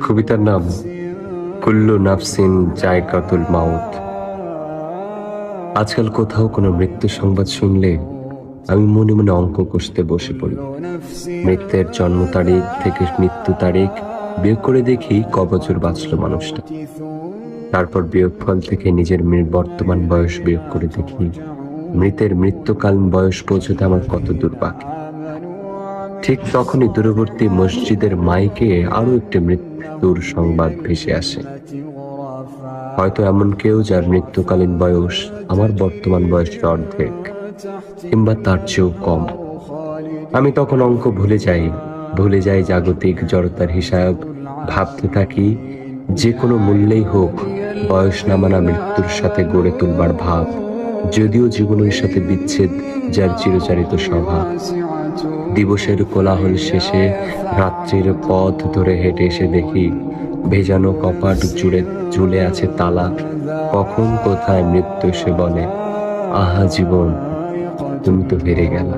কবিতার নাম কুল্লু নাফসিন জায়কাতুল মাউত। আজকাল কোথাও কোনো মৃত্যু সংবাদ শুনলে আমি মনে মনে অঙ্ক কষতে বসে পড়ি। মৃত্যুর জন্ম তারিখ থেকে মৃত্যু তারিখ বিয়োগ করে দেখি ক বছর বাঁচল মানুষটা। তারপর বিয়োগফল থেকে নিজের বর্তমান বয়স বিয়োগ করে দেখি মৃতের মৃত্যুকালীন বয়স পৌঁছতে আমার কত দূর বাকি। ঠিক তখনই দূরবর্তী মসজিদের মাইকে আরো একটি মৃত্যুর সংবাদ ভেসে আসে। হয়তো এমন কেউ যার মৃত্যুকালীন বয়স আমার বর্তমান বয়সের অর্ধেক কিংবা তার চেয়েও কম। আমি তখন অঙ্ক ভুলে যাই জাগতিক জড়তার হিসাব। ভাবতে থাকি যে কোনো মূল্যেই হোক বয়স নামানা মৃত্যুর সাথে গড়ে তুলবার ভাব, যদিও জীবনের সাথে বিচ্ছেদ যার চিরচারিত স্বভাব। দিবসের কোলাহল শেষে রাত্রির পথ ধরে হেঁটে এসে দেখি ভেজানো কপাট জুড়ে ঝুলে আছে তালা। কখন কোথায় মৃত্যু এসে বলে, আহা জীবন, তুমি তো হেরে গেলা।